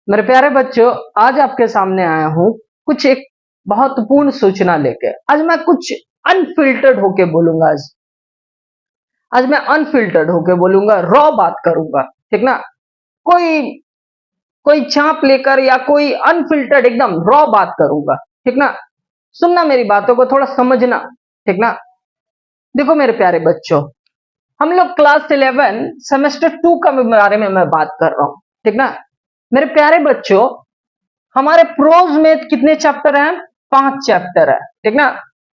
मेरे प्यारे बच्चों, आज आपके सामने आया हूँ कुछ एक महत्वपूर्ण सूचना लेके। आज मैं कुछ अनफिल्टर्ड होके बोलूंगा। आज मैं अनफिल्टर्ड होके बोलूंगा, रॉ बात करूंगा, ठीक ना। कोई कोई चाप लेकर या कोई अनफिल्टर्ड एकदम रॉ बात करूंगा, ठीक ना। सुनना मेरी बातों को, थोड़ा समझना, ठीक ना। देखो मेरे प्यारे बच्चों, हम लोग क्लास 11 सेमेस्टर 2 का बारे में मैं बात कर रहा हूँ, ठीक ना। मेरे प्यारे बच्चों, हमारे प्रोज में कितने चैप्टर हैं? 5 चैप्टर है, ठीक ना।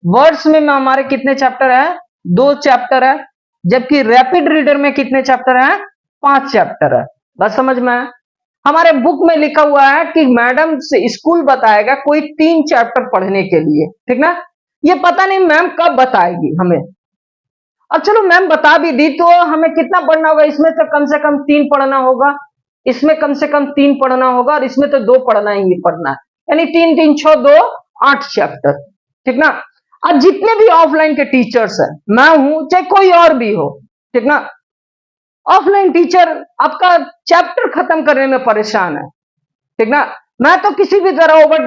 वर्ड्स में हमारे कितने चैप्टर है? 2 चैप्टर है। जबकि रैपिड रीडर में कितने चैप्टर हैं? 5 चैप्टर है। बस समझ में है। हमारे बुक में लिखा हुआ है कि मैडम से स्कूल बताएगा कोई 3 चैप्टर पढ़ने के लिए, ठीक ना। ये पता नहीं मैम कब बताएगी हमें। अब चलो मैम बता भी दी तो हमें कितना पढ़ना होगा? इसमें तो कम से कम 3 पढ़ना होगा, इसमें कम से कम 3 पढ़ना होगा, और इसमें तो 2 पढ़ना ही पढ़ना है। यानी 3 3 6 2 8 चैप्टर, ठीक ना। अब जितने भी ऑफलाइन के टीचर्स हैं, मैं हूं चाहे कोई और भी हो, ठीक ना। ऑफलाइन टीचर आपका चैप्टर खत्म करने में परेशान है, ठीक ना। मैं तो किसी भी तरह ओवर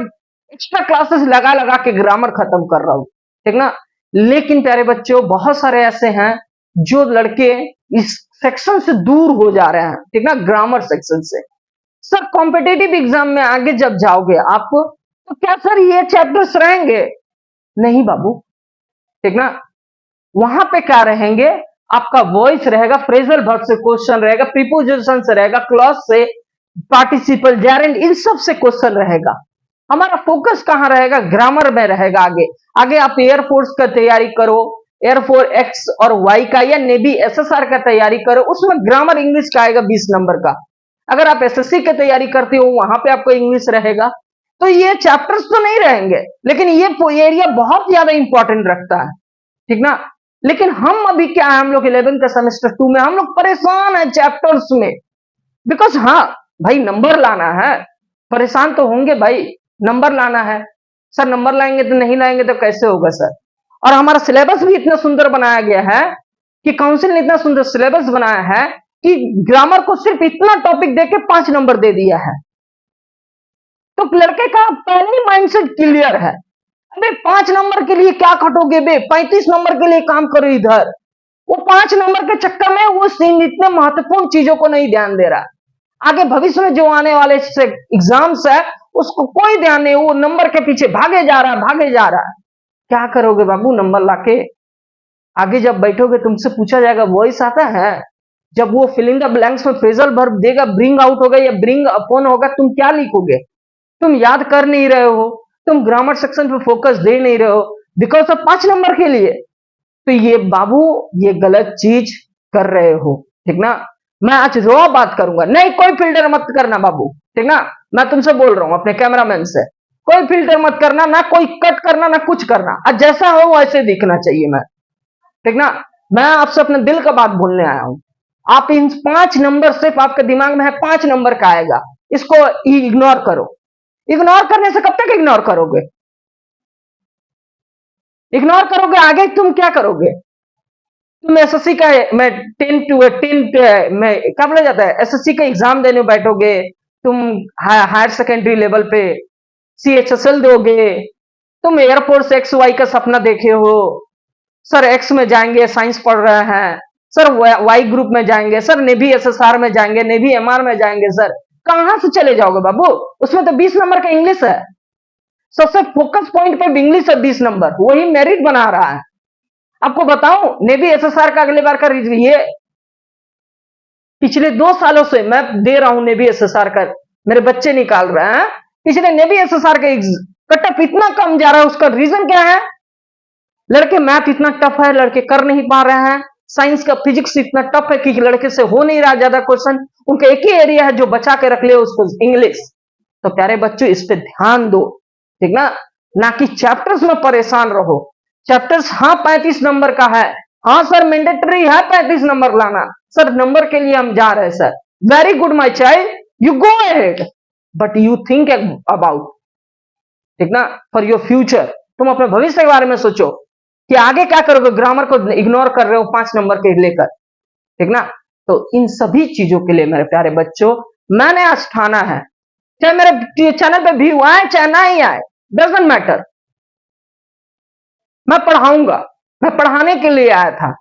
एक्स्ट्रा क्लासेस लगा लगा के ग्रामर खत्म कर रहा हूं, ठीक ना। लेकिन प्यारे बच्चों, बहुत सारे ऐसे हैं जो लड़के इस सेक्शन से दूर हो जा रहे हैं, ठीक ना, ग्रामर सेक्शन से। सर कॉम्पिटेटिव एग्जाम में आगे जब जाओगे आप, तो क्या सर ये चैप्टर्स रहेंगे? नहीं बाबू, ठीक ना। वहां पे क्या रहेंगे? आपका वॉइस रहेगा, फ्रेजल वर्ब से क्वेश्चन रहेगा, प्रीपोजिशन से रहेगा, क्लॉज से, पार्टिसिपल, जेरेंड, इन सब से क्वेश्चन रहेगा। हमारा फोकस कहां रहेगा? ग्रामर में रहेगा। आगे आगे आप एयरफोर्स का तैयारी करो, एयरफोर्स एक्स और वाई का, या नेवी एसएसआर का तैयारी करो, उसमें ग्रामर इंग्लिश का आएगा 20 नंबर का। अगर आप एसएससी की तैयारी करते हो, वहां पे आपको इंग्लिश रहेगा। तो ये चैप्टर्स तो नहीं रहेंगे, लेकिन ये एरिया बहुत ज्यादा इंपॉर्टेंट रखता है, ठीक ना। लेकिन हम अभी क्या है, हम लोग 11 का सेमेस्टर 2 में हम लोग परेशान है चैप्टर्स में। बिकॉज हाँ भाई, नंबर लाना है, परेशान तो होंगे भाई, नंबर लाना है। सर नंबर लाएंगे तो नहीं लाएंगे तो कैसे होगा सर? और हमारा सिलेबस भी इतना सुंदर बनाया गया है कि काउंसिल ने इतना सुंदर सिलेबस बनाया है कि ग्रामर को सिर्फ इतना टॉपिक देके 5 नंबर दे दिया है। तो लड़के का पहले ही माइंडसेट क्लियर है, अबे 5 नंबर के लिए क्या खटोगे बे, 35 नंबर के लिए काम करो इधर। वो 5 नंबर के चक्कर में वो इतने महत्वपूर्ण चीजों को नहीं ध्यान दे रहा। आगे भविष्य में जो आने वाले एग्जाम्स है उसको कोई ध्यान नहीं, वो नंबर के पीछे भागे जा रहा है, भागे जा रहा है। क्या करोगे बाबू नंबर लाके? आगे जब बैठोगे तुमसे पूछा जाएगा वॉइस आता है, जब वो फिल इन द ब्लैंक्स में फ्रेजल वर्ब देगा, ब्रिंग आउट होगा या ब्रिंग अपॉन होगा, तुम क्या लिखोगे? तुम याद कर नहीं रहे हो, तुम ग्रामर सेक्शन पे फोकस दे नहीं रहे हो, बिकॉज ऑफ 5 नंबर के लिए। तो ये बाबू, ये गलत चीज कर रहे हो, ठीक ना। मैं आज रॉ बात करूंगा, नहीं कोई फिल्टर मत करना बाबू, ठीक ना। मैं तुमसे बोल रहा हूं अपने कैमरामैन से, कोई फिल्टर मत करना, ना कोई कट करना, ना कुछ करना। आज जैसा हो वैसे दिखना चाहिए मैं, ठीक ना। मैं आपसे अपने दिल का बात बोलने आया हूं। आप इन 5 नंबर, सिर्फ आपके दिमाग में है 5 नंबर का आएगा, इसको इग्नोर करो। इग्नोर करने से कब तक इग्नोर करोगे? इग्नोर करोगे, आगे तुम क्या करोगे? तुम एसएससी का, मैं 10 में क्या बोला जाता है, एसएससी का एग्जाम देने बैठोगे तुम, हायर सेकेंडरी लेवल पे सीएचएसएल दोगे, तुम एयरफोर्स एक्स वाई का सपना देखे हो। सर एक्स में जाएंगे, साइंस पढ़ रहे हैं, सर वाई ग्रुप में जाएंगे, सर नेवी एसएसआर में जाएंगे, नेवी एमआर में जाएंगे। सर कहां से चले जाओगे बाबू? उसमें तो 20 नंबर का इंग्लिश है, सबसे फोकस पॉइंट पे इंग्लिश है, 20 नंबर वही मेरिट बना रहा है। आपको बताऊं, नेवी एसएसआर का अगले बार का ये पिछले 2 सालों से मैं दे रहा हूं नेवी एसएसआर का, मेरे बच्चे निकाल रहे हैं। पिछले नेवी एसएसआर का कटअप इतना कम जा रहा है, उसका रीजन क्या है? लड़के मैथ इतना टफ है, लड़के कर नहीं पा रहे हैं। साइंस का फिजिक्स इतना टफ है कि लड़के से हो नहीं रहा ज्यादा क्वेश्चन। उनका एक ही एरिया है जो बचा के रख ले, उसको इंग्लिश। तो प्यारे बच्चों, इस पे ध्यान दो, ठीक ना कि चैप्टर्स में परेशान रहो। चैप्टर्स हाँ 35 नंबर का है, हाँ सर मैंडेटरी है 35 नंबर लाना, सर नंबर के लिए हम जा रहे हैं sir, very good my child, you go ahead, but you think about, ठीक ना, फॉर योर फ्यूचर। तुम अपने भविष्य के बारे में सोचो कि आगे क्या करोगे। ग्रामर को इग्नोर कर रहे हो 5 नंबर के लेकर, ठीक ना। तो इन सभी चीजों के लिए मेरे प्यारे बच्चों, मैंने आज ठाना है चाहे मेरे चैनल पे व्यू आए चाहे ना ही आए, डजंट मैटर। मैं पढ़ाऊंगा, मैं पढ़ाने के लिए आया था।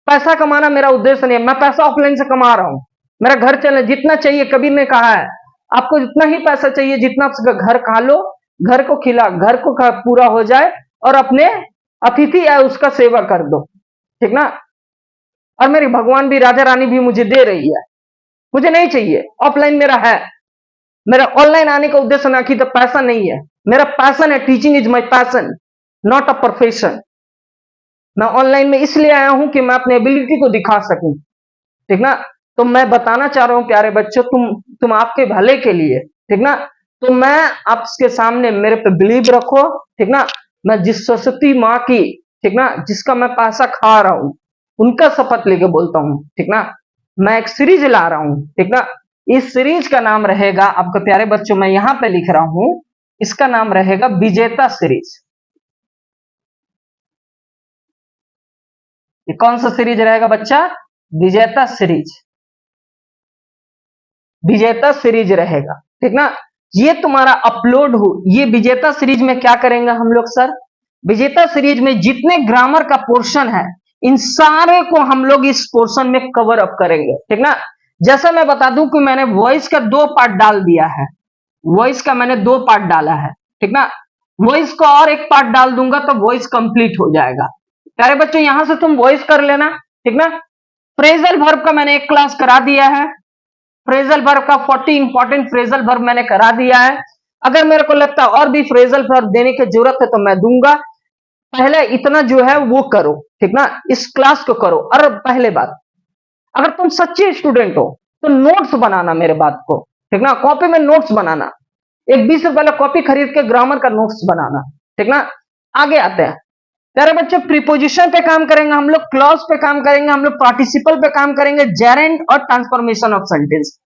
पैसा कमाना मेरा उद्देश्य नहीं है। मैं पैसा ऑफलाइन से कमा रहा हूं, मेरा घर चले जितना चाहिए। कबीर ने कहा है आपको जितना ही पैसा चाहिए, जितना आपका घर खा लो, घर को खिला, घर को पूरा हो जाए, और अपने अतिथि आए उसका सेवा कर दो, ठीक ना। और मेरी भगवान भी, राजा रानी भी मुझे दे रही है, मुझे नहीं चाहिए। ऑफलाइन मेरा है, मेरा ऑनलाइन आने का उद्देश्य ना कि तो पैसा नहीं है। मेरा पैशन है, teaching is my passion, not a profession. मैं ऑनलाइन में इसलिए आया हूं कि मैं अपनी एबिलिटी को दिखा सकूं, ठीक ना। तो मैं बताना चाह रहा हूं प्यारे बच्चों, तुम आपके भले के लिए, ठीक ना। तो मैं आपके सामने, मेरे पे बिलीव रखो, ठीक ना। मैं जिस सरस्वती माँ की, ठीक ना, जिसका मैं पैसा खा रहा हूं, उनका शपथ लेके बोलता हूं, ठीक ना। मैं एक सीरीज ला रहा हूं, ठीक ना। इस सीरीज का नाम रहेगा, आपके प्यारे बच्चों मैं यहां पे लिख रहा हूं, इसका नाम रहेगा विजेता सीरीज। ये कौन सा सीरीज रहेगा बच्चा? विजेता सीरीज, विजेता सीरीज रहेगा, ठीक ना। ये तुम्हारा अपलोड हो, ये विजेता सीरीज में क्या करेंगे हम लोग सर? विजेता सीरीज में जितने ग्रामर का पोर्शन है, इन सारे को हम लोग इस पोर्शन में कवर अप करेंगे, ठीक ना। जैसा मैं बता दूं कि मैंने वॉइस का 2 पार्ट डाल दिया है, वॉइस का मैंने 2 पार्ट डाला है, ठीक ना। वॉइस का और 1 पार्ट डाल दूंगा तो वॉइस कंप्लीट हो जाएगा। प्यारे बच्चों यहां से तुम वॉइस कर लेना, ठीक ना। फ्रेजल वर्ब का मैंने एक क्लास करा दिया है, फ्रेजल वर्ब का 40 इंपॉर्टेंट फ्रेजल वर्ब मैंने करा दिया है। अगर मेरे को लगता है और भी फ्रेजल वर्ब देने की जरूरत है तो मैं दूंगा। पहले इतना जो है वो करो, ठीक ना, इस क्लास को करो। और पहले बात, अगर तुम सच्चे स्टूडेंट हो तो नोट्स बनाना मेरे बात को, ठीक ना। कॉपी में नोट्स बनाना, एक 20 रुपए वाला कॉपी खरीद के ग्रामर का नोट्स बनाना, ठीक ना। आगे आते हैं प्यारे बच्चों, प्रीपोजिशन पे काम करेंगे हम लोग, क्लॉज पे काम करेंगे हम लोग, पार्टिसिपल पे काम करेंगे, जेरेंड और ट्रांसफॉर्मेशन ऑफ सेंटेंस।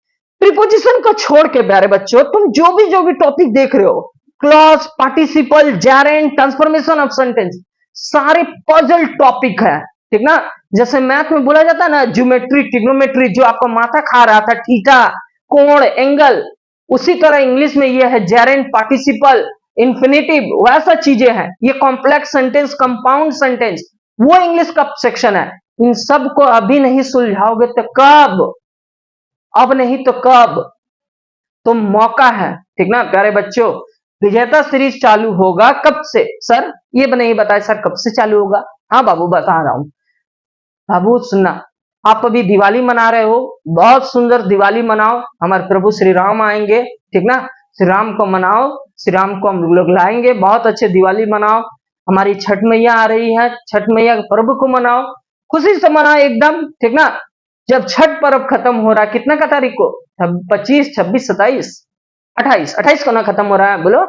प्रीपोजिशन को छोड़ के प्यारे बच्चों तुम जो भी टॉपिक देख रहे हो, clause, participle, gerund, transformation of sentence, सारे पजल टॉपिक है, ठीक ना। जैसे मैथ में बोला जाता है ना, ज्योमेट्री, ट्रिग्नोमेट्री, जो आपका माथा खा रहा था, थीटा, कोण, एंगल, उसी तरह इंग्लिश में यह है जेरेंड, पार्टिसिपल, इंफिनिटिव, वैसा चीजें हैं। ये कॉम्प्लेक्स सेंटेंस, कंपाउंड सेंटेंस, वो इंग्लिश का सेक्शन है। इन सब को अभी नहीं सुलझाओगे तो कब? अब नहीं तो कब? तो मौका है, ठीक ना प्यारे बच्चों। विजेता सीरीज चालू होगा कब से सर? ये नहीं बताया सर कब से चालू होगा। हाँ बाबू बता रहा हूं। बाबू सुनना, आप अभी दिवाली मना रहे हो, बहुत सुंदर दिवाली मनाओ। हमारे प्रभु श्री राम आएंगे, ठीक ना। श्री राम को मनाओ, श्री राम को हम लोग लाएंगे, बहुत अच्छे दिवाली मनाओ। हमारी छठ मैया आ रही है, छठ मैया के पर्व को मनाओ, खुशी से मनाओ एकदम, ठीक ना। जब छठ पर्व खत्म हो रहा है, कितना का तारीख को? 25, 26, 27, 28, 28 को ना खत्म हो रहा है, बोलो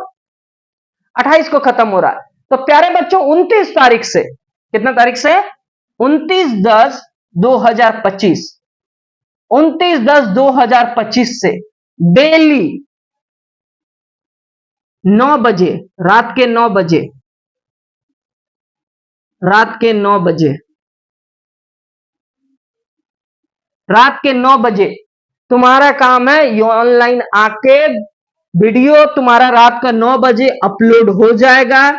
28 को खत्म हो रहा है। तो प्यारे बच्चों 29 तारीख से, कितना तारीख से? 29/10/2025, 29/10/2025 से डेली 9 बजे, रात के 9 बजे, रात के 9 बजे, रात के 9 बजे तुम्हारा काम है, ये ऑनलाइन आके वीडियो तुम्हारा रात का 9 बजे अपलोड हो जाएगा।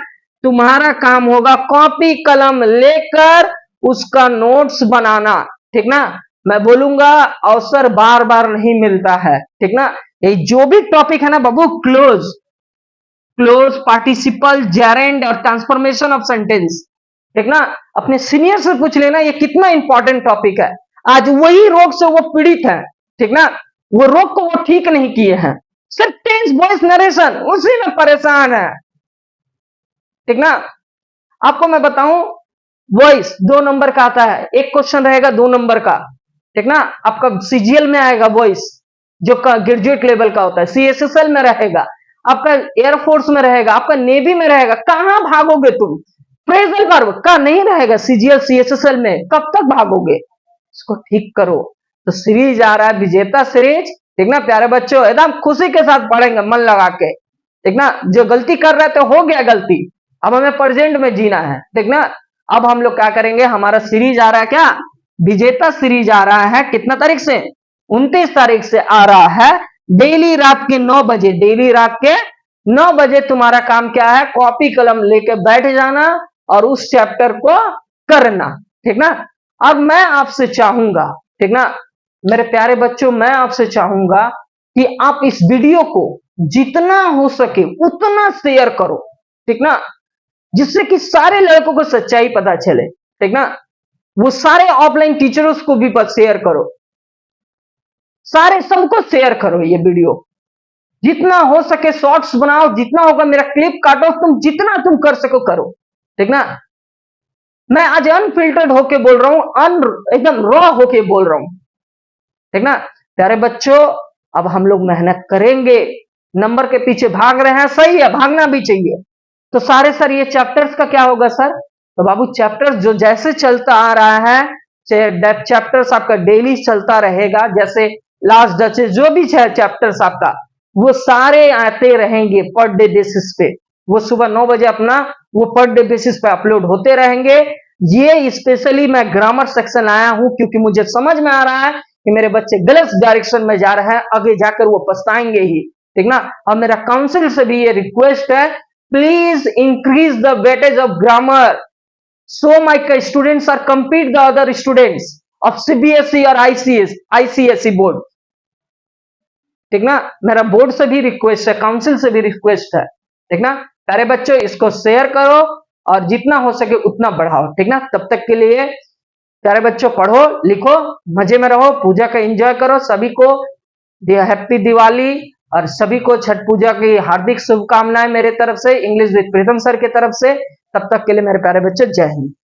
तुम्हारा काम होगा कॉपी कलम लेकर उसका नोट्स बनाना, ठीक ना। मैं बोलूंगा अवसर बार बार नहीं मिलता है, ठीक ना। ये जो भी टॉपिक है ना बाबू, क्लोज, क्लोज, पार्टिसिपल, जेरेंड और ट्रांसफॉर्मेशन ऑफ सेंटेंस, ठीक ना। अपने सीनियर से पूछ लेना ये कितना इंपॉर्टेंट टॉपिक है। आज वही रोग से वो पीड़ित है, ठीक ना। वो रोग को वो ठीक नहीं किए हैं, सिर्फ टेंस, वॉइस, नरेशन, उसी में परेशान है, ठीक ना। आपको मैं बताऊं, वॉइस 2 नंबर का आता है, एक क्वेश्चन रहेगा 2 नंबर का, ठीक ना। आपका सीजीएल में आएगा वॉइस, जो ग्रेजुएट लेवल का होता है, सीएसएसएल में रहेगा, आपका एयरफोर्स में रहेगा, आपका नेवी में रहेगा। कहां भागोगे तुम? फ्रेजल वर्ब का नहीं रहेगा सीजीएल सीएसएसएल में, कब तक भागोगे? इसको ठीक करो। तो सीरीज आ रहा है विजेता सीरीज, ठीक ना प्यारे बच्चों, एकदम खुशी के साथ पढ़ेंगे मन लगा के, ठीक ना। जो गलती कर रहे थे हो गया गलती, अब हमें प्रेजेंट में जीना है, ठीक ना। अब हम लोग क्या करेंगे, हमारा सीरीज आ रहा है क्या? विजेता सीरीज आ रहा है, कितना तारीख से? 29 तारीख से आ रहा है। डेली रात के 9 बजे, डेली रात के 9 बजे तुम्हारा काम क्या है, कॉपी कलम लेके बैठ जाना और उस चैप्टर को करना, ठीक ना। अब मैं आपसे चाहूंगा, ठीक ना, मेरे प्यारे बच्चों, मैं आपसे चाहूंगा कि आप इस वीडियो को जितना हो सके उतना शेयर करो, ठीक ना, जिससे कि सारे लड़कों को सच्चाई पता चले, ठीक ना। वो सारे ऑफलाइन टीचर्स को भी शेयर करो, सारे सबको शेयर करो ये वीडियो, जितना हो सके शॉर्ट्स बनाओ, जितना होगा मेरा क्लिप काटो, तुम जितना तुम कर सको करो, ठीक ना। मैं आज अनफिल्टर्ड होके बोल रहा हूं, एकदम रॉ होके बोल रहा हूं, ठीक ना। प्यारे बच्चों, अब हम लोग मेहनत करेंगे, नंबर के पीछे भाग रहे हैं, सही है, भागना भी चाहिए। तो सारे सर ये चैप्टर्स का क्या होगा सर? तो बाबू चैप्टर्स जो जैसे चलता आ रहा है, चैप्टर्स आपका डेली चलता रहेगा, जैसे लास्ट डचेस जो भी चैप्टर्स आपका, वो सारे आते रहेंगे पर डे बेसिस पे, वो सुबह 9 बजे अपना वो पर डे बेसिस पे अपलोड होते रहेंगे। ये स्पेशली मैं ग्रामर सेक्शन आया हूं क्योंकि मुझे समझ में आ रहा है कि मेरे बच्चे गलत डायरेक्शन में जा रहे हैं, आगे जाकर वो पछताएंगे ही, ठीक ना। और मेरा काउंसिल से भी ये रिक्वेस्ट है, please increase the weightage of grammar so my students are compete the other students of CBSE और ICSE बोर्ड, ठीक ना। मेरा बोर्ड से भी रिक्वेस्ट है, काउंसिल से भी रिक्वेस्ट है, ठीक ना। प्यारे बच्चों, इसको शेयर करो और जितना हो सके उतना बढ़ाओ, ठीक ना। तब तक के लिए प्यारे बच्चों, पढ़ो लिखो, मजे में रहो, पूजा का एंजॉय करो, सभी को हैप्पी दिवाली और सभी को छठ पूजा की हार्दिक शुभकामनाएं मेरे तरफ से, इंग्लिश विद प्रीतम सर की तरफ से। तब तक के लिए मेरे प्यारे बच्चों, जय हिंद।